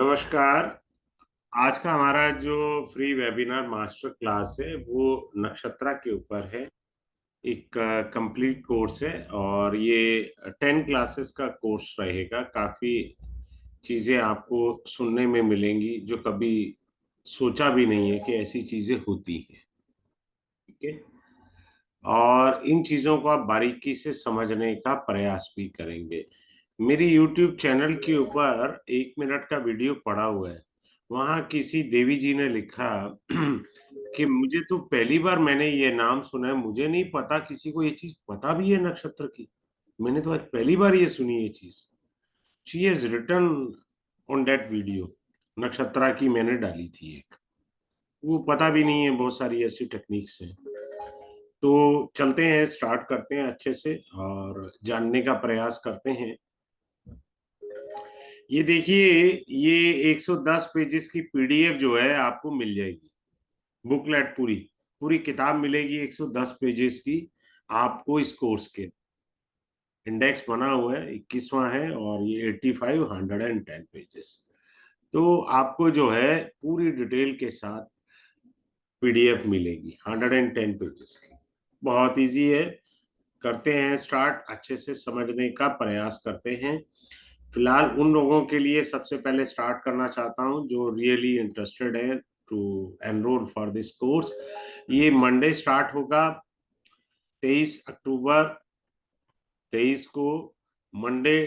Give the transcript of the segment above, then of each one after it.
नमस्कार। आज का हमारा जो फ्री वेबिनार मास्टर क्लास है वो नक्षत्रा के ऊपर है। एक कंप्लीट कोर्स है और ये 10 क्लासेस का कोर्स रहेगा। काफी चीजें आपको सुनने में मिलेंगी जो कभी सोचा भी नहीं है कि ऐसी चीजें होती हैं। ठीक है। और इन चीजों को आप बारीकी से समझने का प्रयास भी करेंगे। मेरी YouTube चैनल के ऊपर 1 मिनट का वीडियो पड़ा हुआ है। वहां किसी देवी जी ने लिखा कि मुझे तो पहली बार मैंने ये नाम सुना है, मुझे नहीं पता किसी को ये चीज पता भी है नक्षत्र की। मैंने तो आज पहली बार ये सुनी ये चीज। She has written on that video. नक्षत्रा की मैंने डाली थी एक। वो पता भी नहीं है, बहुत सारी ऐसी टेक्निक्स हैं। तो चलते हैं, स्टार्ट करते हैं अच्छे से और जानने का प्रयास करते हैं। ये देखिए, ये 110 पेजेस की पीडीएफ जो है आपको मिल जाएगी। बुकलेट पूरी पूरी किताब मिलेगी 110 पेजेस की आपको। इस कोर्स के इंडेक्स बना हुआ है, 21वां है और ये 85 110 पेजेस। तो आपको जो है पूरी डिटेल के साथ पीडीएफ मिलेगी 110 पेजेस की। बहुत इजी है। करते हैं स्टार्ट, अच्छे से समझने का प्रयास करते हैं। फिलहाल उन लोगों के लिए सबसे पहले स्टार्ट करना चाहता हूं जो रियली इंटरेस्टेड है to enrol for this course. ये मंडे स्टार्ट होगा, 23 अक्टूबर। 23 को मंडे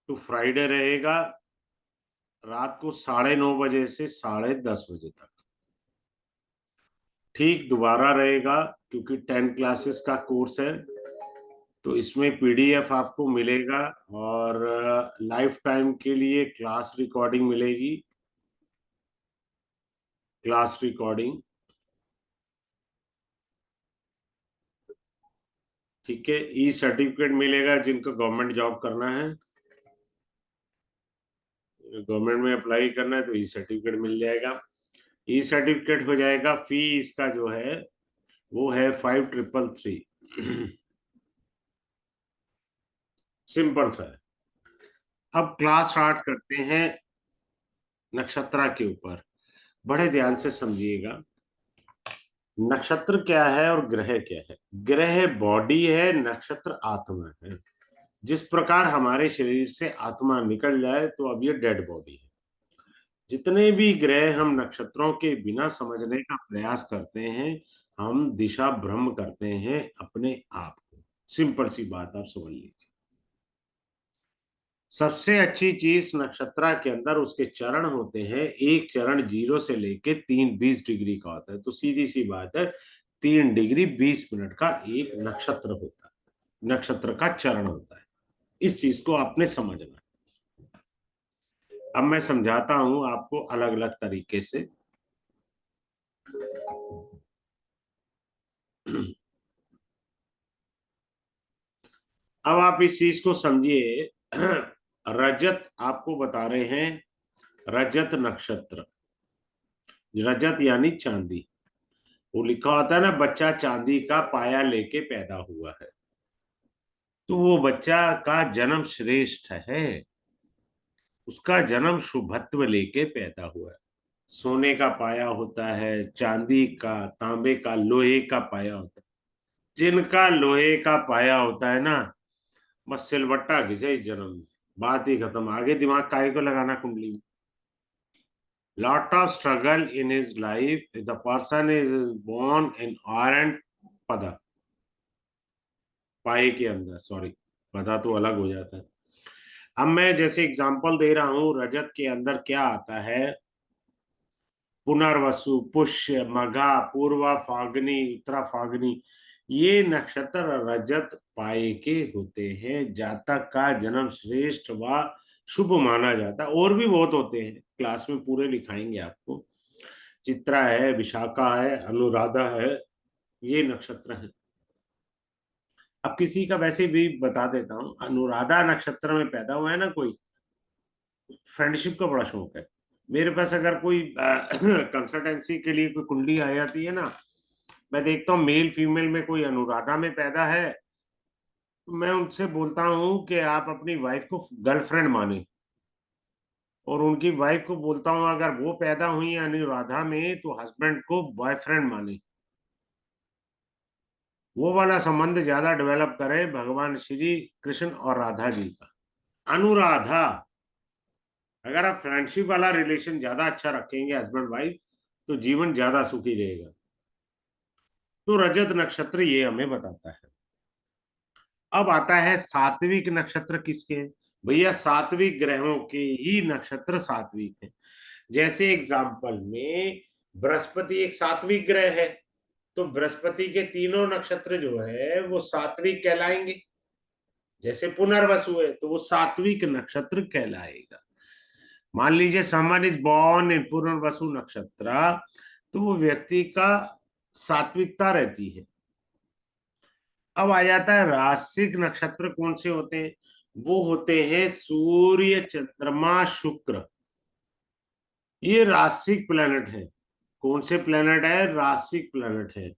टू फ्राइडे रहेगा, रात को 9:30 बजे से 10:30 बजे तक। ठीक दोबारा रहेगा क्योंकि 10 क्लासेस का कोर्स है, तो इसमें पीडीएफ आपको मिलेगा और लाइफ टाइम के लिए क्लास रिकॉर्डिंग मिलेगी। क्लास रिकॉर्डिंग, ठीक है। ई सर्टिफिकेट मिलेगा जिनको गवर्नमेंट जॉब करना है, गवर्नमेंट में अप्लाई करना है तो ई सर्टिफिकेट मिल जाएगा। ई सर्टिफिकेट हो जाएगा। फी इसका जो है वो है 5333। सिंपल सा है। अब क्लास स्टार्ट करते हैं नक्षत्रा के ऊपर। बड़े ध्यान से समझिएगा। नक्षत्र क्या है और ग्रह क्या है। ग्रह बॉडी है, नक्षत्र आत्मा है। जिस प्रकार हमारे शरीर से आत्मा निकल जाए तो अब ये डेड बॉडी है। जितने भी ग्रह हम नक्षत्रों के बिना समझने का प्रयास करते हैं, हम दिशा भ्रम करते हैं अपने आप को। सिंपल सी बात आप समझ लीजिए। सबसे अच्छी चीज नक्षत्रा के अंदर उसके चरण होते हैं। एक चरण 0 से लेके 3 20 डिग्री का होता है, तो सीधी सी बात है 3 डिग्री 20 मिनट का एक नक्षत्र होता है, नक्षत्र का चरण होता है। इस चीज को आपने समझना है। अब मैं समझाता हूं आपको अलग अलग तरीके से। अब आप इस चीज को समझिए। रजत आपको बता रहे हैं, रजत नक्षत्र। रजत यानी चांदी। वो लिखा होता है ना, बच्चा चांदी का पाया लेके पैदा हुआ है। तो वो बच्चा का जन्म श्रेष्ठ है, उसका जन्म शुभत्व लेके पैदा हुआ है। सोने का पाया होता है, चांदी का, तांबे का, लोहे का पाया होता है। जिनका लोहे का पाया होता है ना, बस सिलबट्टा घिसे जन्म, बात ही खत्म। आगे दिमाग काहे को लगाना कुंडली में। lot of struggle in his life if the person is born in iron pada, पाए के अंदर, सॉरी, पदा तो अलग हो जाता है। अब मैं जैसे एग्जांपल दे रहा हूं, रजत के अंदर क्या आता है। पुनर्वसु, पुष्य, मघा, पूर्वा फागनी, उत्तरा फागनी, ये नक्षत्र रजत पाए के होते हैं। जातक का जन्म श्रेष्ठ व शुभ माना जाता है। और भी बहुत होते हैं, क्लास में पूरे लिखाएंगे आपको। चित्रा है, विशाखा है, अनुराधा है, ये नक्षत्र है। अब किसी का वैसे भी बता देता हूँ, अनुराधा नक्षत्र में पैदा हुआ है ना कोई, फ्रेंडशिप का बड़ा शौक है। मेरे पास अगर कोई कंसल्टेंसी के लिए कोई कुंडली आ जाती है ना, मैं देखता हूँ मेल फीमेल में कोई अनुराधा में पैदा है, तो मैं उनसे बोलता हूँ कि आप अपनी वाइफ को गर्लफ्रेंड माने। और उनकी वाइफ को बोलता हूँ अगर वो पैदा हुई अनुराधा में तो हस्बैंड को बॉयफ्रेंड माने, वो वाला संबंध ज्यादा डेवलप करे भगवान श्री कृष्ण और राधा जी का। अनुराधा, अगर आप फ्रेंडशिप वाला रिलेशन ज्यादा अच्छा रखेंगे हस्बैंड वाइफ तो जीवन ज्यादा सुखी रहेगा। तो रजत नक्षत्र ये हमें बताता है। अब आता है सात्विक नक्षत्र किसके हैं? भैया सात्विक ग्रहों के ही नक्षत्र सात्विक है। जैसे एग्जाम्पल में बृहस्पति एक सात्विक ग्रह है, तो बृहस्पति के तीनों नक्षत्र जो है वो सात्विक कहलाएंगे। जैसे पुनर्वसु है तो वो सात्विक नक्षत्र कहलाएगा। मान लीजिए समवन इज बॉर्न इन पुनर्वसु नक्षत्र, तो वो व्यक्ति का सात्विकता रहती है। अब आ जाता है राशिक नक्षत्र कौन से होते हैं? वो होते हैं सूर्य चंद्रमा शुक्र, ये राशिक प्लेनेट है। कौन से प्लेनेट है? राशिक प्लेनेट है।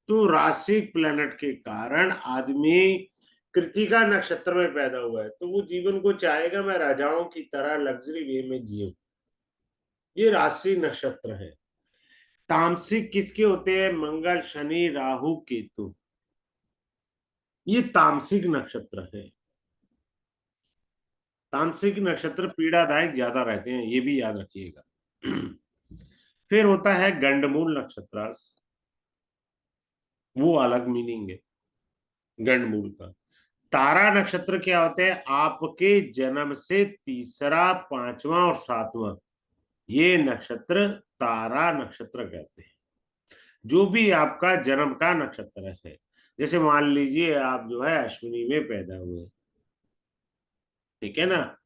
तो राशिक प्लेनेट के कारण आदमी कृतिका नक्षत्र में पैदा हुआ है तो वो जीवन को चाहेगा मैं राजाओं की तरह लग्जरी वे में जीऊं। ये राशि नक्षत्र है। तामसिक किसके होते हैं? मंगल शनि राहु केतु, ये तामसिक नक्षत्र है। तामसिक नक्षत्र पीड़ादायक ज्यादा रहते हैं, ये भी याद रखिएगा। फिर होता है गंडमूल नक्षत्र, वो अलग मीनिंग है गंडमूल का। तारा नक्षत्र क्या होते हैं? आपके जन्म से तीसरा पांचवा और सातवां, ये नक्षत्र तारा नक्षत्र कहते हैं। जो भी आपका जन्म का नक्षत्र है, जैसे मान लीजिए आप जो है अश्विनी में पैदा हुए, ठीक है ना,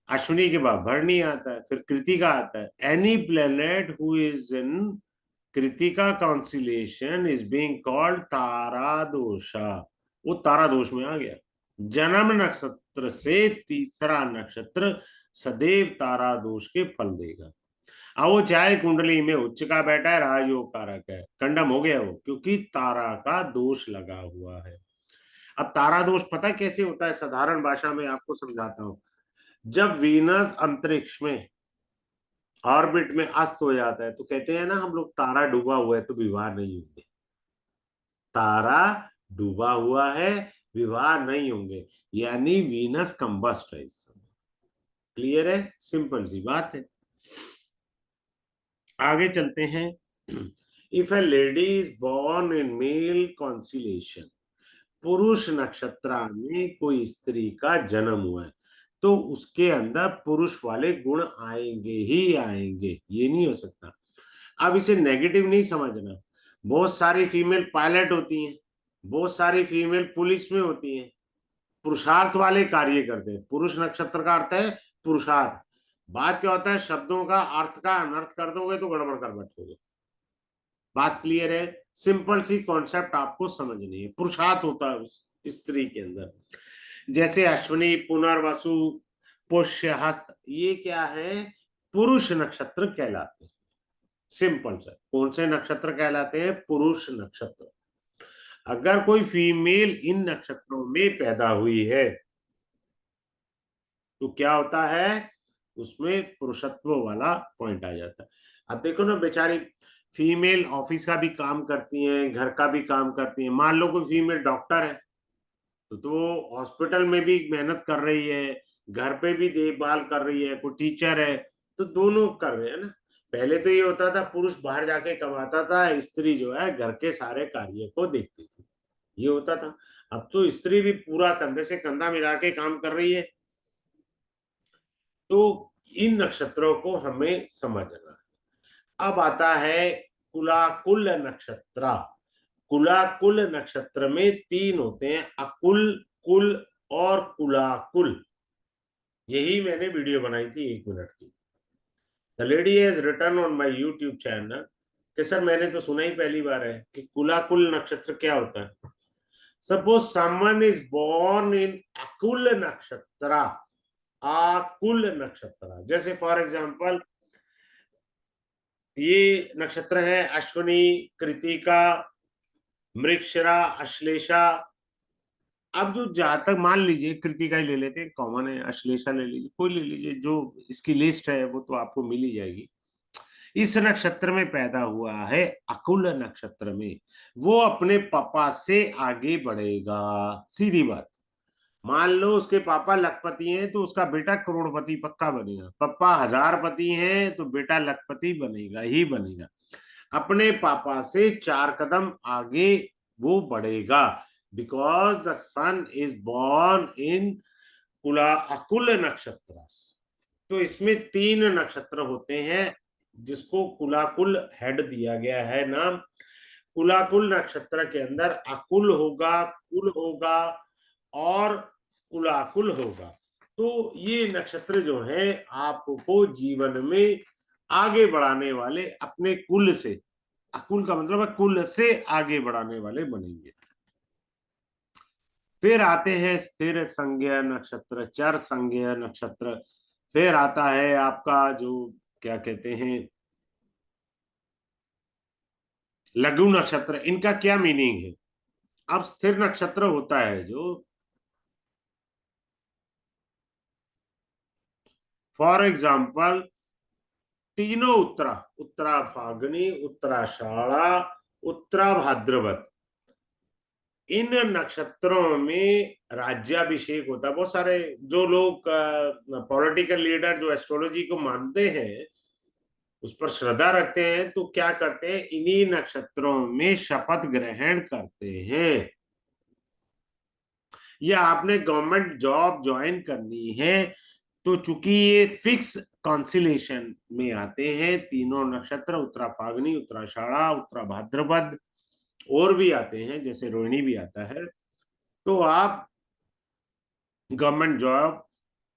अश्विनी के बाद भरणी आता है, फिर कृतिका आता है। Any planet who is in Krittika constellation is being called tara dosha, वो तारा दोष में आ गया। जन्म नक्षत्र से तीसरा नक्षत्र सदैव तारा दोष के फल देगा। अब वो चाहे कुंडली में उच्च का बैठा है, राजयोग कारक है, कंडम हो गया वो, क्योंकि तारा का दोष लगा हुआ है। अब तारा दोष पता कैसे होता है? साधारण भाषा में आपको समझाता हूं। जब वीनस अंतरिक्ष में ऑर्बिट में अस्त हो जाता है तो कहते हैं ना हम लोग तारा डूबा हुआ है तो विवाह नहीं होंगे। तारा डूबा हुआ है, विवाह नहीं होंगे, यानी वीनस कंबस्ट है इस समय। क्लियर है? सिंपल सी बात है। आगे चलते हैं। If a lady is born in male constellation, पुरुष नक्षत्र में कोई स्त्री का जन्म हुआ है तो उसके अंदर पुरुष वाले गुण आएंगे ही आएंगे, ये नहीं हो सकता। अब इसे नेगेटिव नहीं समझना। बहुत सारी फीमेल पायलट होती हैं, बहुत सारी फीमेल पुलिस में होती हैं, पुरुषार्थ वाले कार्य करते हैं। पुरुष नक्षत्र का अर्थ है पुरुषार्थ। बात क्या होता है, शब्दों का अर्थ का अनर्थ कर दोगे तो गड़बड़ कर बैठोगे। बात क्लियर है? सिंपल सी कॉन्सेप्ट आपको समझनी है। पुरुषार्थ होता है उस स्त्री के अंदर। जैसे अश्विनी पुनर्वसु पुष्य हस्त, ये क्या है? पुरुष नक्षत्र कहलाते हैं। सिंपल सा, कौन से नक्षत्र कहलाते हैं? पुरुष नक्षत्र। अगर कोई फीमेल इन नक्षत्रों में पैदा हुई है तो क्या होता है? उसमें पुरुषत्व वाला पॉइंट आ जाता है। अब देखो ना, बेचारी फीमेल ऑफिस का भी काम करती हैं, घर का भी काम करती हैं। मान लो कोई फीमेल डॉक्टर है तो हॉस्पिटल में भी मेहनत कर रही है, घर पे भी देखभाल कर रही है। कोई टीचर है तो दोनों कर रहे हैं ना। पहले तो ये होता था पुरुष बाहर जाके कमाता था, स्त्री जो है घर के सारे कार्य को देखती थी, ये होता था। अब तो स्त्री भी पूरा कंधे से कंधा मिला के काम कर रही है। तो इन नक्षत्रों को हमें समझना। अब आता है कुलाकुल नक्षत्र। कुलाकुल नक्षत्र में तीन होते हैं, अकुल, कुल और कुलाकुल। यही मैंने वीडियो बनाई थी 1 मिनट की। The lady has return on my YouTube channel कि सर मैंने तो सुना ही पहली बार है कि कुलाकुल नक्षत्र क्या होता है। Suppose someone is born in Akul nakshatra, आकुल नक्षत्र, जैसे फॉर एग्जांपल ये नक्षत्र है अश्विनी, कृतिका, मृगशिरा, अश्लेषा, अब जो जातक मान लीजिए, कृतिका ही ले लेते हैं, कॉमन है, अश्लेषा ले लीजिए, कोई ले लीजिए, जो इसकी लिस्ट है वो तो आपको मिल ही जाएगी। इस नक्षत्र में पैदा हुआ है, अकुल नक्षत्र में, वो अपने पापा से आगे बढ़ेगा। सीधी बात। मान लो उसके पापा लखपति हैं तो उसका बेटा करोड़पति पक्का बनेगा, पापा हजारपति हैं तो बेटा लखपति बनेगा ही बनेगा। अपने पापा से 4 कदम आगे वो बढ़ेगा, because the sun is born in कुला अकुल नक्षत्र। तो इसमें 3 नक्षत्र होते हैं, जिसको कुलाकुल हेड दिया गया है नाम। कुलाकुल नक्षत्र के अंदर अकुल होगा, कुल होगा और कुलाकुल होगा। तो ये नक्षत्र जो है आपको जीवन में आगे बढ़ाने वाले, अपने कुल से, अकुल का मतलब है कुल से आगे बढ़ाने वाले बनेंगे। फिर आते हैं स्थिर संज्ञा नक्षत्र, चर संज्ञा नक्षत्र। फिर आता है आपका जो क्या कहते हैं लघु नक्षत्र। इनका क्या मीनिंग है? अब स्थिर नक्षत्र होता है जो, फॉर एग्जाम्पल तीनों उत्तरा, उत्तरा फागनी, उत्तराषाढ़ा, उत्तरा भाद्रपद, इन नक्षत्रों में राज्याभिषेक होता है। बहुत सारे जो लोग पॉलिटिकल लीडर जो एस्ट्रोलॉजी को मानते हैं, उस पर श्रद्धा रखते हैं, तो क्या करते हैं, इन्हीं नक्षत्रों में शपथ ग्रहण करते हैं। या आपने गवर्नमेंट जॉब ज्वाइन करनी है तो चूंकि ये फिक्स कॉन्सिलेशन में आते हैं तीनों नक्षत्र, उत्तरा फागनी, उत्तराषाढ़ा, उत्तरा भाद्रपद, और भी आते हैं जैसे रोहिणी भी आता है, तो आप गवर्नमेंट जॉब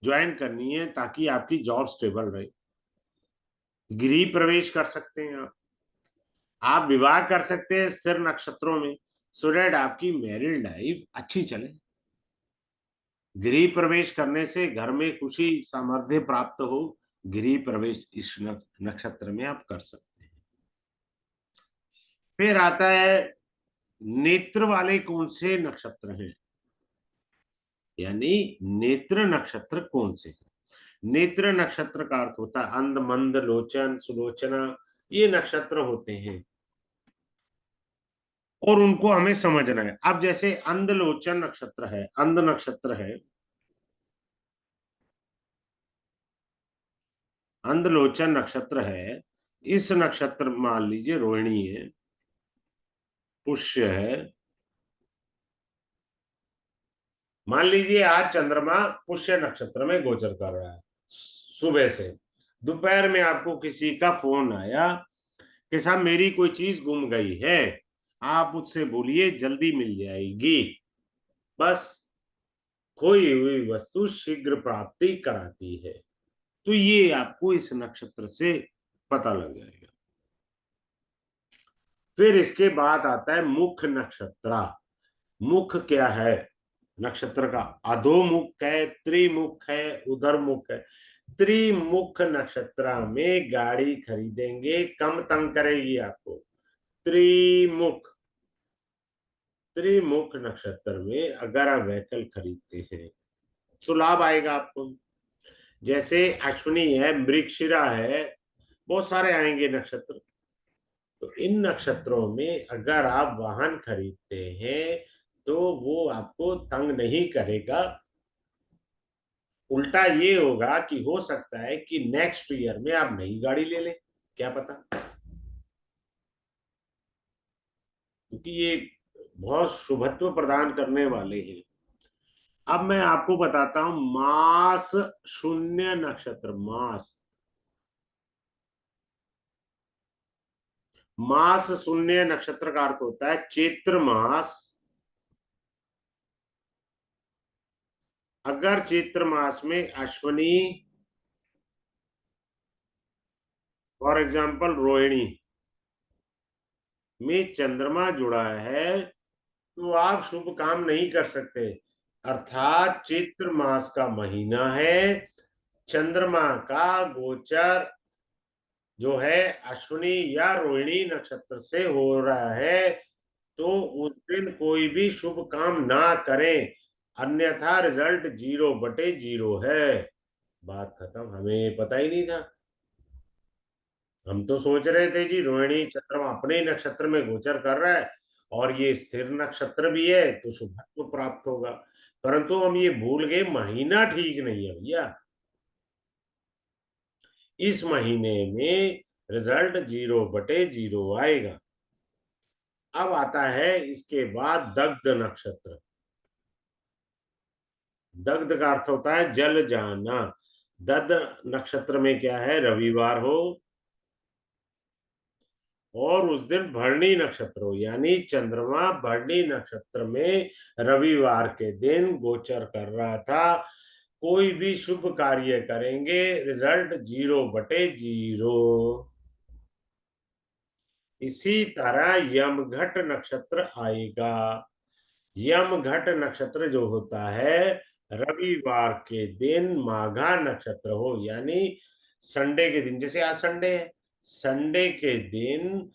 ज्वाइन करनी है ताकि आपकी जॉब स्टेबल रहे। गृह प्रवेश कर सकते हैं आप विवाह कर सकते हैं स्थिर नक्षत्रों में, सो दैट आपकी मैरिड लाइफ अच्छी चले। गृह प्रवेश करने से घर में खुशी सामर्थ्य प्राप्त हो, गृह प्रवेश इस नक्षत्र में आप कर सकते हैं। फिर आता है नेत्र वाले कौन से नक्षत्र हैं, यानी नेत्र नक्षत्र कौन से हैं। नेत्र नक्षत्र का अर्थ होता है अंध, मंद, लोचन, सुलोचना, ये नक्षत्र होते हैं और उनको हमें समझना है। अब जैसे अंधलोचन नक्षत्र है, अंध नक्षत्र है, अंधलोचन नक्षत्र है, इस नक्षत्र मान लीजिए रोहिणी है, पुष्य है। मान लीजिए आज चंद्रमा पुष्य नक्षत्र में गोचर कर रहा है, सुबह से दोपहर में आपको किसी का फोन आया कि साहब मेरी कोई चीज गुम गई है, आप मुझसे बोलिए जल्दी मिल जाएगी। बस खोई हुई वस्तु शीघ्र प्राप्ति कराती है। तो ये आपको इस नक्षत्र से पता लग जाएगा। फिर इसके बाद आता है मुख नक्षत्र। मुख क्या है नक्षत्र का? अधोमुख है, त्रिमुख है, उधरमुख है। त्रिमुख नक्षत्र में गाड़ी खरीदेंगे कम तंग करेगी आपको। त्रिमुख, त्रिमुख नक्षत्र में अगर आप व्हीकल खरीदते हैं तो लाभ आएगा आपको। जैसे अश्विनी है, मृगशिरा है, बहुत सारे आएंगे नक्षत्र। तो इन नक्षत्रों में अगर आप वाहन खरीदते हैं तो वो आपको तंग नहीं करेगा। उल्टा ये होगा कि हो सकता है कि नेक्स्ट ईयर में आप नई गाड़ी ले लें, क्या पता, क्योंकि ये बहुत शुभत्व प्रदान करने वाले हैं। अब मैं आपको बताता हूं मास शून्य नक्षत्र। मास, मास शून्य नक्षत्र का अर्थ होता है चैत्र मास। अगर चैत्र मास में अश्विनी, फॉर एग्जाम्पल रोहिणी में चंद्रमा जुड़ा है तो आप शुभ काम नहीं कर सकते। अर्थात चैत्र मास का महीना है, चंद्रमा का गोचर जो है अश्विनी या रोहिणी नक्षत्र से हो रहा है, तो उस दिन कोई भी शुभ काम ना करें। अन्यथा रिजल्ट 0/0 है। बात खत्म, हमें पता ही नहीं था। हम तो सोच रहे थे जी रोहिणी चंद्रमा अपने ही नक्षत्र में गोचर कर रहा है और ये स्थिर नक्षत्र भी है तो शुभत्व प्राप्त होगा। परंतु हम ये भूल गए महीना ठीक नहीं है भैया। इस महीने में रिजल्ट 0/0 आएगा। अब आता है इसके बाद दग्ध नक्षत्र। दग्ध का अर्थ होता है जल जाना। दग्ध नक्षत्र में क्या है, रविवार हो और उस दिन भरणी नक्षत्र हो, यानी चंद्रमा भरणी नक्षत्र में रविवार के दिन गोचर कर रहा था। कोई भी शुभ कार्य करेंगे रिजल्ट 0/0। इसी तरह यमघट नक्षत्र आएगा। यमघट नक्षत्र जो होता है रविवार के दिन माघा नक्षत्र हो, यानी संडे के दिन, जैसे आज संडे है, संडे के दिन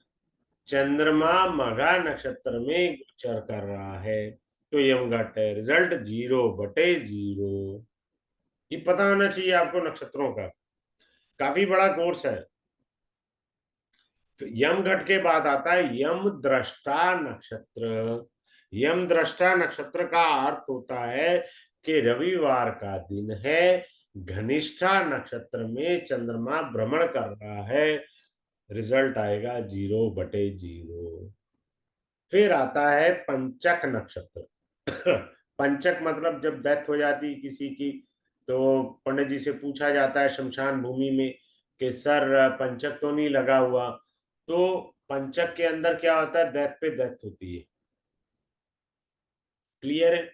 चंद्रमा मघा नक्षत्र में गोचर कर रहा है तो यमघट है, रिजल्ट 0/0। ये पता होना चाहिए आपको नक्षत्रों का, काफी बड़ा कोर्स है। यम घट के बाद आता है यम दृष्टा नक्षत्र। यम दृष्टा नक्षत्र का अर्थ होता है कि रविवार का दिन है, घनिष्ठा नक्षत्र में चंद्रमा भ्रमण कर रहा है, रिजल्ट आएगा 0/0। फिर आता है पंचक नक्षत्र। पंचक मतलब जब डेथ हो जाती है किसी की तो पंडित जी से पूछा जाता है शमशान भूमि में कि सर पंचक तो नहीं लगा हुआ। तो पंचक के अंदर क्या होता है, डेथ पे डेथ होती है। क्लियर है।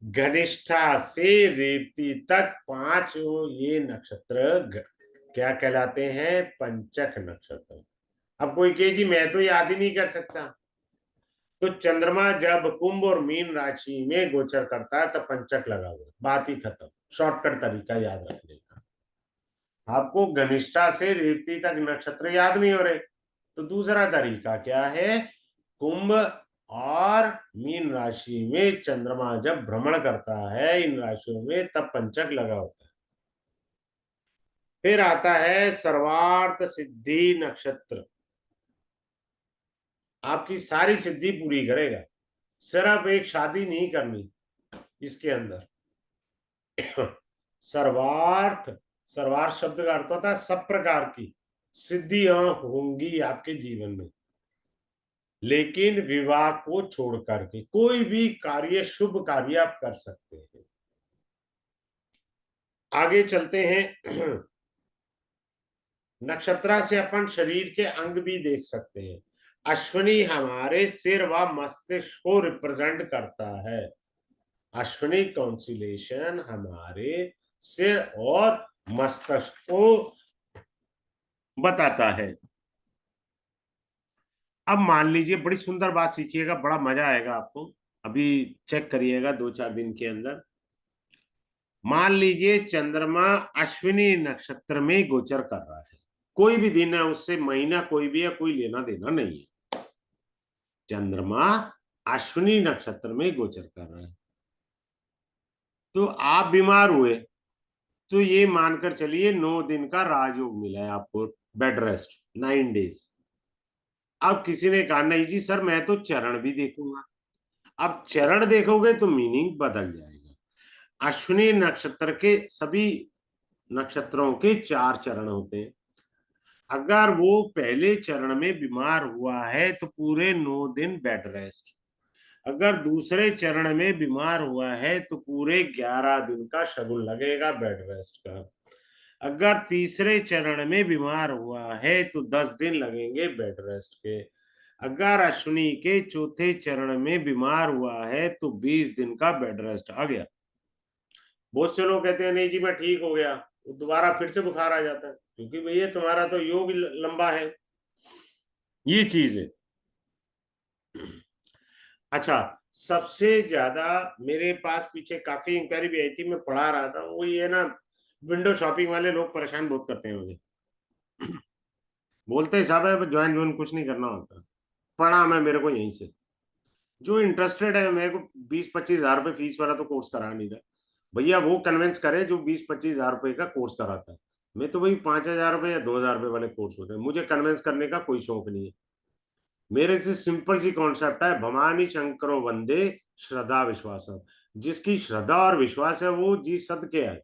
घनिष्ठा से रेवती तक पांच ये नक्षत्र क्या कहलाते हैं, पंचक नक्षत्र। अब कोई कहे जी मैं तो याद ही नहीं कर सकता, तो चंद्रमा जब कुंभ और मीन राशि में गोचर करता है तब पंचक लगा हुआ, बात ही खत्म। शॉर्टकट तरीका याद रखने का। आपको घनिष्ठा से रेवती तक नक्षत्र याद नहीं हो रहे तो दूसरा तरीका क्या है, कुंभ और मीन राशि में चंद्रमा जब भ्रमण करता है इन राशियों में तब पंचक लगा होता है। फिर आता है सर्वार्थ सिद्धि नक्षत्र। आपकी सारी सिद्धि पूरी करेगा, सिर्फ एक शादी नहीं करनी इसके अंदर। सर्वार्थ, सर्वार्थ शब्द का अर्थ होता है सब प्रकार की सिद्धियां होंगी आपके जीवन में, लेकिन विवाह को छोड़ करके कोई भी कार्य, शुभ कार्य आप कर सकते हैं। आगे चलते हैं। नक्षत्रा से अपन शरीर के अंग भी देख सकते हैं। अश्विनी हमारे सिर व मस्तिष्क को रिप्रेजेंट करता है। अश्विनी कॉन्सिलेशन हमारे सिर और मस्तिष्क को बताता है। अब मान लीजिए, बड़ी सुंदर बात सीखिएगा, बड़ा मजा आएगा आपको। अभी चेक करिएगा 2-4 दिन के अंदर। मान लीजिए चंद्रमा अश्विनी नक्षत्र में गोचर कर रहा है, कोई भी दिन है उससे, महीना कोई भी है, कोई लेना देना नहीं है। चंद्रमा अश्विनी नक्षत्र में गोचर कर रहा है तो आप बीमार हुए तो ये मानकर चलिए 9 दिन का राजयोग मिला है आपको, बेड रेस्ट 9 डेज। अब किसी ने कहा नहीं जी सर मैं तो चरण भी देखूंगा। अब चरण देखोगे तो मीनिंग बदल जाएगा। अश्विनी नक्षत्र के सभी नक्षत्रों के 4 चरण होते हैं। अगर वो पहले चरण में बीमार हुआ है तो पूरे 9 दिन बेड रेस्ट। अगर दूसरे चरण में बीमार हुआ है तो पूरे 11 दिन का शगुन लगेगा बेड रेस्ट का। अगर तीसरे चरण में बीमार हुआ है तो 10 दिन लगेंगे बेड रेस्ट के। अगर अश्विनी के चौथे चरण में बीमार हुआ है तो 20 दिन का बेड रेस्ट आ गया। बहुत से लोग कहते हैं नहीं जी मैं ठीक हो गया, दोबारा फिर से बुखार आ जाता है, क्योंकि भैया तुम्हारा तो योग लंबा है। ये चीज है। अच्छा, सबसे ज्यादा मेरे पास पीछे काफी इंक्वायरी भी आई थी, मैं पढ़ा रहा था, वो ये ना विंडो शॉपिंग वाले लोग परेशान बहुत करते हैं मुझे। बोलते साहब है ज्वाइन ज्वाइन कुछ नहीं करना होता, पढ़ा मैं मेरे को यहीं से। जो इंटरेस्टेड है, मेरे को 20-25 हजार रुपये फीस वाला तो कोर्स करा नहीं रहा भैया, वो कन्विंस करे जो 20-25 हजार रुपये का कोर्स कराता है। मैं तो वही 5 हजार रुपये या 2 हजार रुपये वाले कोर्स होते हैं, मुझे कन्विंस करने का कोई शौक नहीं है। मेरे से सिंपल सी कॉन्सेप्ट है, भवानी शंकरो वंदे श्रद्धा विश्वास। जिसकी श्रद्धा और विश्वास है वो जी सद के है।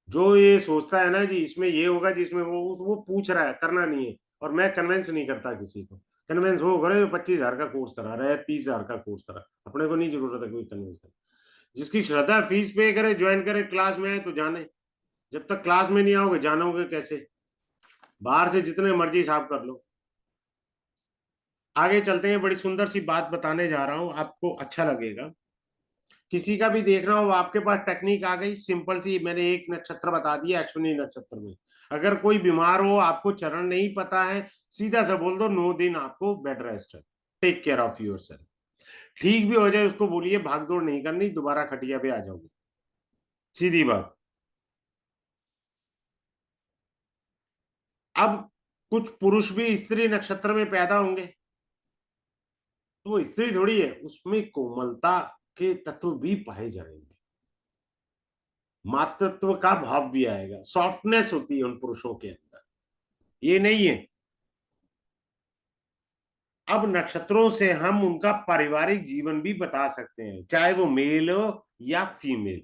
जो ये सोचता है ना जी इसमें ये होगा, जिसमें वो पूछ रहा है, करना नहीं है। और मैं कन्विंस नहीं करता किसी को। कन्विंस वो करे 25 हजार का कोर्स करा रहा है, 30 हजार का कोर्स करा, अपने को नहीं जरूरत है कोई कन्विंस करे। जिसकी श्रद्धा, फीस पे करे, ज्वाइन करे, क्लास में आए तो जाने। जब तक क्लास में नहीं आओगे जानोगे कैसे? बाहर से जितने मर्जी हिसाब कर लो। आगे चलते हैं, बड़ी सुंदर सी बात बताने जा रहा हूं, आपको अच्छा लगेगा। किसी का भी देखना हो, आपके पास टेक्निक आ गई सिंपल सी, मैंने एक नक्षत्र बता दिया अश्विनी नक्षत्र में। अगर कोई बीमार हो, आपको चरण नहीं पता है, सीधा सा बोल दो 9 दिन आपको बेड रेस्ट है, take care of yourself. ठीक भी हो जाए उसको बोलिए भाग दौड़ नहीं करनी, दोबारा खटिया पे आ जाओगे, सीधी बात। अब कुछ पुरुष भी स्त्री नक्षत्र में पैदा होंगे, तो वो स्त्री थोड़ी है, उसमें कोमलता के तत्व भी पाए जाएंगे, मातृत्व का भाव भी आएगा, सॉफ्टनेस होती है उन पुरुषों के अंदर, ये नहीं है। अब नक्षत्रों से हम उनका पारिवारिक जीवन भी बता सकते हैं, चाहे वो मेल हो या फीमेल।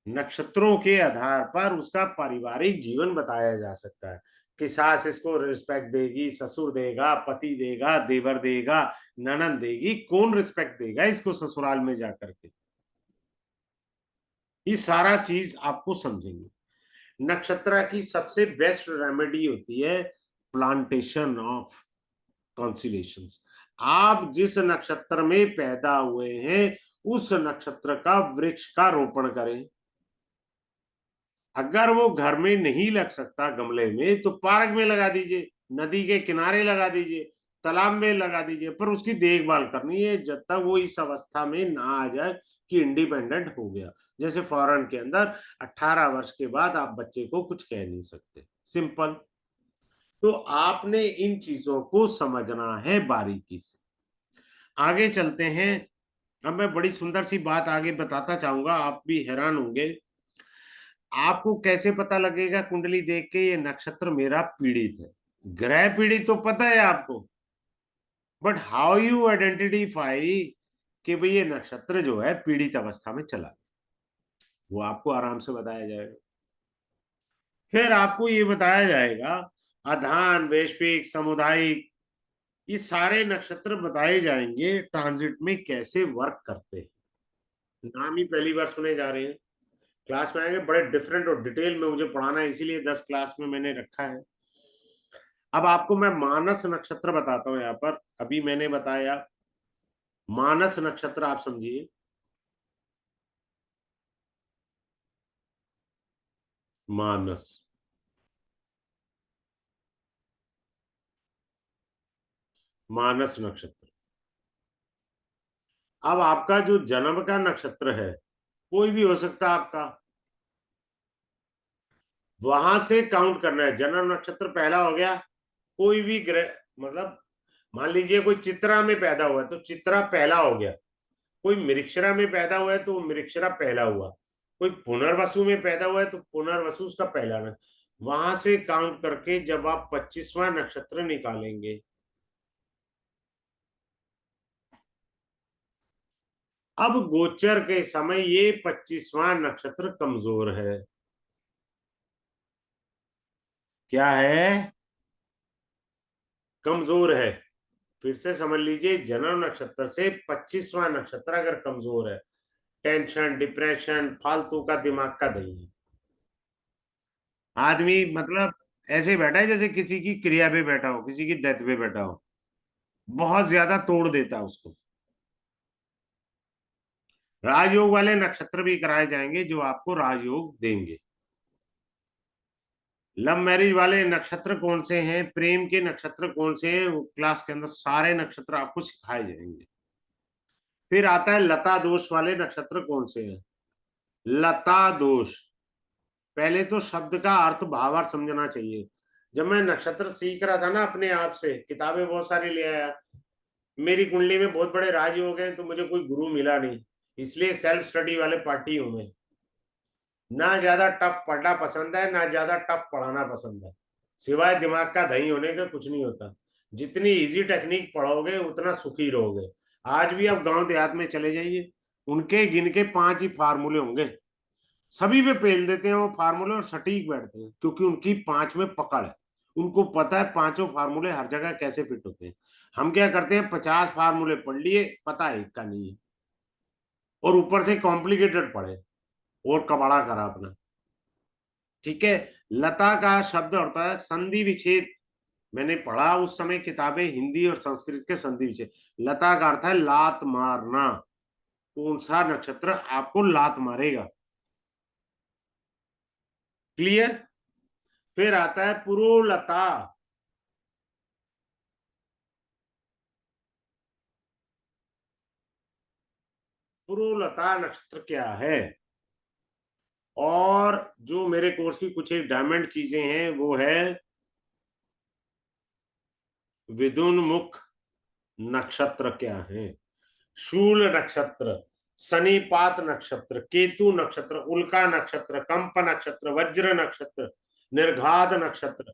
नक्षत्रों के आधार पर उसका पारिवारिक जीवन बताया जा सकता है कि सास इसको रिस्पेक्ट देगी, ससुर देगा, पति देगा, देवर देगा, ननद देगी, कौन रिस्पेक्ट देगा इसको ससुराल में जाकर के। ये सारा चीज आपको समझेंगे। नक्षत्र की सबसे बेस्ट रेमेडी होती है प्लांटेशन ऑफ कॉन्सिलेशंस। आप जिस नक्षत्र में पैदा हुए हैं उस नक्षत्र का वृक्ष का रोपण करें। अगर वो घर में नहीं लग सकता गमले में तो पार्क में लगा दीजिए, नदी के किनारे लगा दीजिए, तालाब में लगा दीजिए, पर उसकी देखभाल करनी है जब तक वो इस अवस्था में ना आ जाए कि इंडिपेंडेंट हो गया। जैसे फॉरेन के अंदर 18 वर्ष के बाद आप बच्चे को कुछ कह नहीं सकते, सिंपल। तो आपने इन चीजों को समझना है बारीकी से। आगे चलते हैं। अब मैं बड़ी सुंदर सी बात आगे बताता चाहूंगा, आप भी हैरान होंगे। आपको कैसे पता लगेगा कुंडली देख के ये नक्षत्र मेरा पीड़ित है? ग्रह पीड़ित तो पता है आपको, बट हाउ यू आइडेंटिफाई कि भाई ये नक्षत्र जो है पीड़ित अवस्था में चला, वो आपको आराम से बताया जाएगा। फिर आपको ये बताया जाएगा अधान, वैश्विक, सामुदायिक, ये सारे नक्षत्र बताए जाएंगे ट्रांजिट में कैसे वर्क करते हैं। नाम ही पहली बार सुने जा रहे हैं, क्लास में आएंगे बड़े डिफरेंट और डिटेल में मुझे पढ़ाना है, इसीलिए 10 क्लास में मैंने रखा है। अब आपको मैं मानस नक्षत्र बताता हूं, यहाँ पर अभी मैंने बताया मानस नक्षत्र, आप समझिए। मानस, मानस नक्षत्र। अब आपका जो जन्म का नक्षत्र है कोई भी हो सकता है आपका, वहां से काउंट करना है। जन्म नक्षत्र पहला हो गया, कोई भी ग्रह, मतलब मान लीजिए कोई चित्रा में पैदा हुआ है तो चित्रा पहला हो गया, कोई मृगशिरा में पैदा हुआ है तो मृगशिरा पहला हुआ, कोई पुनर्वसु में पैदा हुआ है तो पुनर्वसु उसका पहला न। वहां से काउंट करके जब आप 25वां नक्षत्र निकालेंगे, अब गोचर के समय ये 25वां नक्षत्र कमजोर है। क्या है? कमजोर है। फिर से समझ लीजिए, जन्म नक्षत्र से 25वां नक्षत्र अगर कमजोर है, टेंशन, डिप्रेशन, फालतू का दिमाग का दही है। आदमी मतलब ऐसे बैठा है जैसे किसी की क्रिया पे बैठा हो, किसी की डेथ पे बैठा हो, बहुत ज्यादा तोड़ देता है उसको। राजयोग वाले नक्षत्र भी कराए जाएंगे जो आपको राजयोग देंगे। लव मैरिज वाले नक्षत्र कौन से हैं, प्रेम के नक्षत्र कौन से हैं, वो क्लास के अंदर सारे नक्षत्र आपको सिखाए जाएंगे। फिर आता है लता दोष वाले नक्षत्र कौन से हैं। लता दोष, पहले तो शब्द का अर्थ भावार्थ समझना चाहिए। जब मैं नक्षत्र सीख रहा था ना अपने आप से, किताबें बहुत सारी ले आया, मेरी कुंडली में बहुत बड़े राजयोग हैं तो मुझे कोई गुरु मिला नहीं, इसलिए सेल्फ स्टडी वाले पार्टी हूं मैं। ना ज्यादा टफ पढ़ना पसंद है, ना ज्यादा टफ पढ़ाना पसंद है। सिवाय दिमाग का दही होने का कुछ नहीं होता। जितनी इजी टेक्निक पढ़ोगे उतना सुखी रहोगे। आज भी आप गांव देहात में चले जाइए, उनके गिन के 5 ही फार्मूले होंगे, सभी पे पेल देते हैं वो फार्मूले और सटीक बैठते हैं, क्योंकि उनकी 5 में पकड़ है। उनको पता है पांचों फार्मूले हर जगह कैसे फिट होते हैं। हम क्या करते हैं, 50 फार्मूले पढ़ लिए, पता है एक का नहीं है, और ऊपर से कॉम्प्लिकेटेड पढ़े और कबाड़ा करा अपना। ठीक है। लता का शब्द होता है संधि विच्छेद। मैंने पढ़ा उस समय किताबें हिंदी और संस्कृत के संधि विच्छेद। लता का अर्थ है लात मारना। कौन सा नक्षत्र आपको लात मारेगा? क्लियर। फिर आता है पुरुलता। पुरुलता नक्षत्र क्या है? और जो मेरे कोर्स की कुछ एक डायमंड चीजें हैं वो है विदुन्मुख नक्षत्र क्या है, शूल नक्षत्र, शनिपात नक्षत्र, केतु नक्षत्र, उल्का नक्षत्र, कंप नक्षत्र, वज्र नक्षत्र, निर्घात नक्षत्र।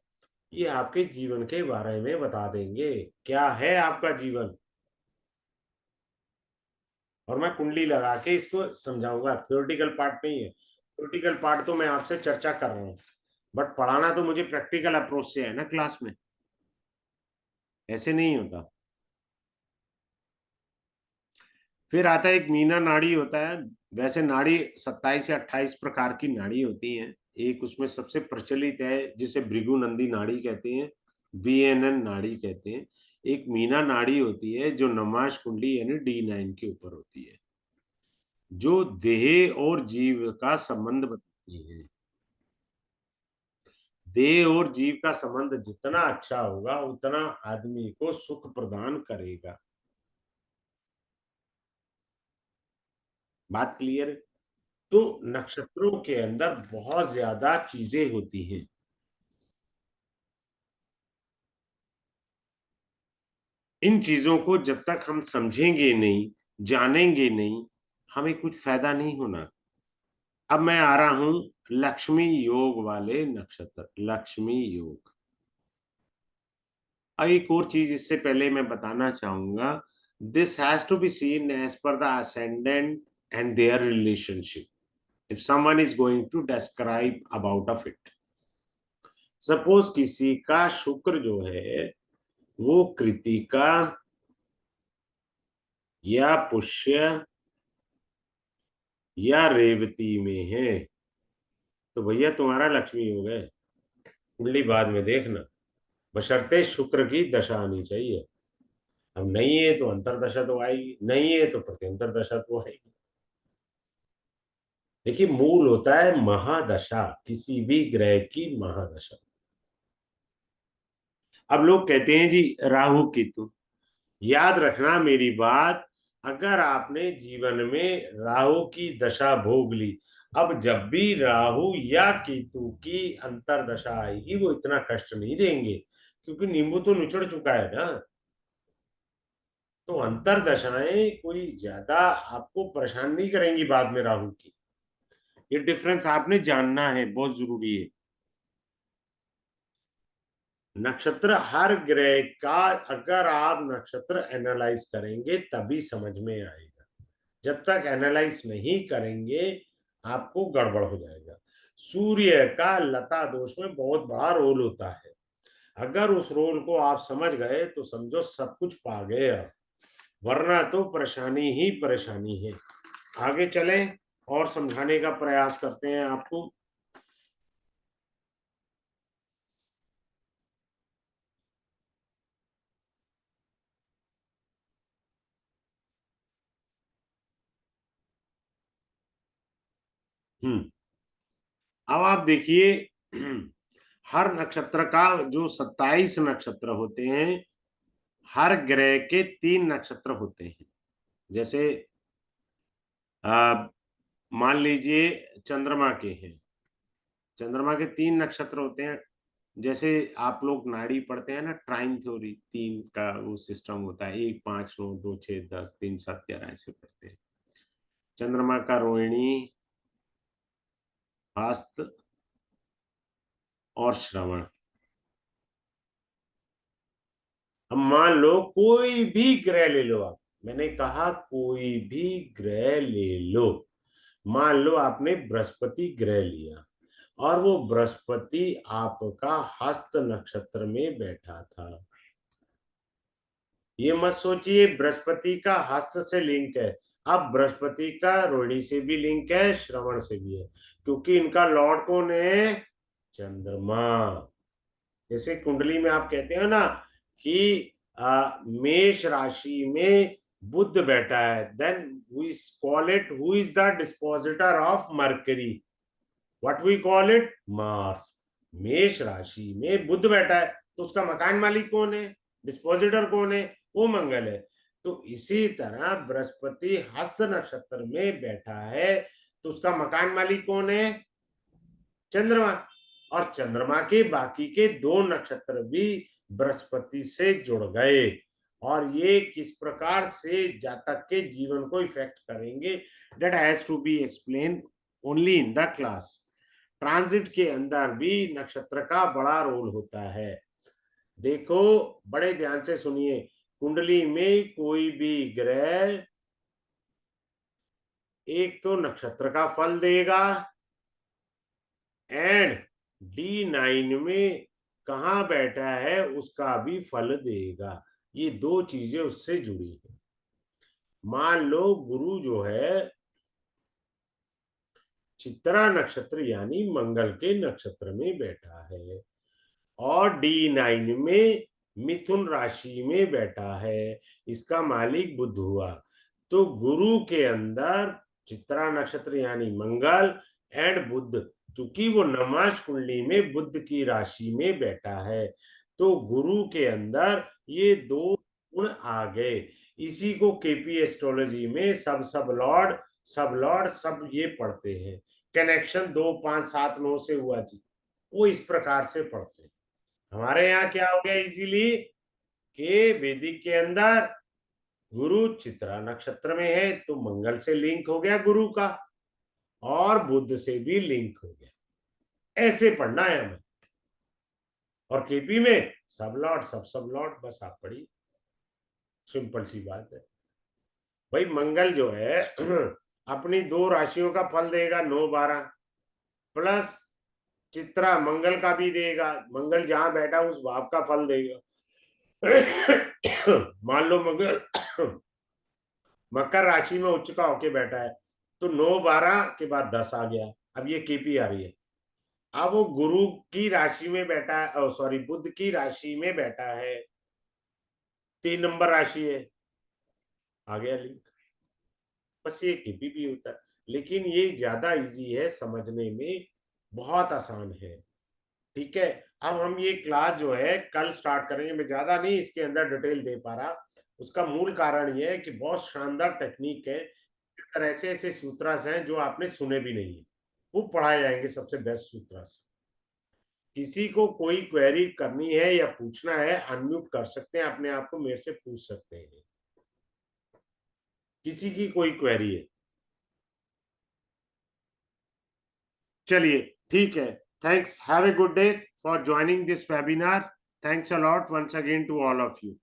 ये आपके जीवन के बारे में बता देंगे, क्या है आपका जीवन। और मैं कुंडली लगा के इसको समझाऊंगा, थ्योरेटिकल पार्ट नहीं है। थ्योरेटिकल पार्ट तो मैं आपसे चर्चा कर रहा हूँ, बट पढ़ाना तो मुझे प्रैक्टिकल अप्रोच से है ना क्लास में, ऐसे नहीं होता। फिर आता है एक मीना नाड़ी होता है। वैसे नाड़ी 27 या 28 प्रकार की नाड़ी होती हैं। एक उसमें सबसे प्रचलित है जिसे भृगु नंदी नाड़ी कहते हैं, BNN नाड़ी कहते हैं। एक मीना नाड़ी होती है जो नमाज कुंडली यानी D9 के ऊपर होती है, जो देह और जीव का संबंध बताती है। देह और जीव का संबंध जितना अच्छा होगा उतना आदमी को सुख प्रदान करेगा। बात क्लियर है? तो नक्षत्रों के अंदर बहुत ज्यादा चीजें होती हैं। इन चीजों को जब तक हम समझेंगे नहीं, जानेंगे नहीं, हमें कुछ फायदा नहीं होना। अब मैं आ रहा हूं लक्ष्मी योग वाले नक्षत्र, लक्ष्मी योग। अब एक और चीज इससे पहले मैं बताना चाहूंगा, this has to be seen as per the ascendant and their relationship if someone is going to describe about of it। Suppose किसी का शुक्र जो है वो कृतिका या पुष्य या रेवती में है, तो भैया तुम्हारा लक्ष्मी योग है। कुंडली बाद में देखना, बशर्ते शुक्र की दशा आनी चाहिए। अब नहीं है तो अंतरदशा तो आएगी, नहीं है तो प्रत्यंतर दशा तो आएगी। देखिए मूल होता है महादशा, किसी भी ग्रह की महादशा। अब लोग कहते हैं जी राहु केतु, याद रखना मेरी बात, अगर आपने जीवन में राहु की दशा भोग ली, अब जब भी राहु या केतु की अंतरदशा आएगी वो इतना कष्ट नहीं देंगे, क्योंकि नींबू तो निचड़ चुका है ना। तो अंतरदशाएं कोई ज्यादा आपको परेशान नहीं करेंगी बाद में राहु की। ये डिफरेंस आपने जानना है, बहुत जरूरी है। नक्षत्र हर ग्रह का अगर आप नक्षत्र एनालाइज करेंगे तभी समझ में आएगा, जब तक एनालाइज नहीं करेंगे आपको गड़बड़ हो जाएगा। सूर्य का लता दोष में बहुत बड़ा रोल होता है, अगर उस रोल को आप समझ गए तो समझो सब कुछ पा गए आप, वरना तो परेशानी ही परेशानी है। आगे चलें और समझाने का प्रयास करते हैं आपको। हम्म। अब आप देखिए, हर नक्षत्र का जो 27 नक्षत्र होते हैं, हर ग्रह के 3 नक्षत्र होते हैं। जैसे आ, मान लीजिए चंद्रमा के हैं, चंद्रमा के 3 नक्षत्र होते हैं, जैसे आप लोग नाड़ी पढ़ते हैं ना, ट्राइन थ्योरी, 3 का वो सिस्टम होता है, 1 5 9 2 6 10 3 7 11 ऐसे पढ़ते हैं। चंद्रमा का रोहिणी, हस्त और श्रवण। अब मान लो कोई भी ग्रह ले लो आप, मैंने कहा कोई भी ग्रह ले लो। मान लो आपने बृहस्पति ग्रह लिया और वो बृहस्पति आपका हस्त नक्षत्र में बैठा था। ये मत सोचिए बृहस्पति का हस्त से लिंक है, अब बृहस्पति का रोहिणी से भी लिंक है, श्रवण से भी है, क्योंकि इनका लॉर्ड कौन है? चंद्रमा। जैसे कुंडली में आप कहते हो ना कि मेष राशि में बुध बैठा है, then we call it who is the dispositor of Mercury, what we call it? Mars. मेष राशि में बुध बैठा है तो उसका मकान मालिक कौन है? डिस्पोजिटर कौन है? वो मंगल है। तो इसी तरह बृहस्पति हस्त नक्षत्र में बैठा है तो उसका मकान मालिक कौन है? चंद्रमा। और चंद्रमा के बाकी के 2 नक्षत्र भी बृहस्पति से जुड़ गए, और ये किस प्रकार से जातक के जीवन को इफेक्ट करेंगे, that has to be explain only in the class. Transit के अंदर भी नक्षत्र का बड़ा रोल होता है। देखो बड़े ध्यान से सुनिए, कुंडली में कोई भी ग्रह एक तो नक्षत्र का फल देगा, एंड D9 में कहा बैठा है उसका भी फल देगा। ये 2 चीजें उससे जुड़ी है। मान लो गुरु जो है चित्रा नक्षत्र यानी मंगल के नक्षत्र में बैठा है और D9 में मिथुन राशि में बैठा है, इसका मालिक बुध हुआ। तो गुरु के अंदर चित्रा नक्षत्र यानी मंगल एंड बुध, चूंकि वो नमाज कुंडली में बुध की राशि में बैठा है, तो गुरु के अंदर ये 2 गुण आ गए। इसी को केपी एस्ट्रोलॉजी में सब लॉर्ड सब ये पढ़ते हैं। कनेक्शन 2 5 7 9 से हुआ जी, वो इस प्रकार से पढ़ते हैं। हमारे यहाँ क्या हो गया इजीली कि वैदिक के अंदर गुरु चित्रा नक्षत्र में है तो मंगल से लिंक हो गया गुरु का, और बुध से भी लिंक हो गया। ऐसे पढ़ना है हमें। और केपी में सब लॉर्ड बस आप पढ़िए, सिंपल सी बात है। भाई मंगल जो है अपनी 2 राशियों का फल देगा 9 12, प्लस चित्रा मंगल का भी देगा, मंगल जहां बैठा उस भाव का फल देगा। मान लो मंगल मकर राशि में उच्च का होके बैठा है तो 9 12 के बाद 10 आ गया, अब ये केपी आ रही है। अब वो गुरु की राशि में बैठा है, सॉरी बुध की राशि में बैठा है, 3 नंबर राशि है, आ गया लिंक। बस ये केपी भी होता है, लेकिन ये ज्यादा इजी है समझने में, बहुत आसान है। ठीक है, अब हम ये क्लास जो है कल स्टार्ट करेंगे। मैं ज्यादा नहीं इसके अंदर डिटेल दे पा रहा, उसका मूल कारण ये है कि बहुत शानदार टेक्निक है, ऐसे ऐसे सूत्रास हैं जो आपने सुने भी नहीं है, वो पढ़ाए जाएंगे सबसे बेस्ट सूत्रास। किसी को कोई क्वेरी करनी है या पूछना है, अनम्यूट कर सकते हैं अपने आप को, मेरे से पूछ सकते हैं। किसी की कोई क्वेरी है? चलिए ठीक है, thanks, have a good day for joining this webinar. Thanks a lot once again to all of you.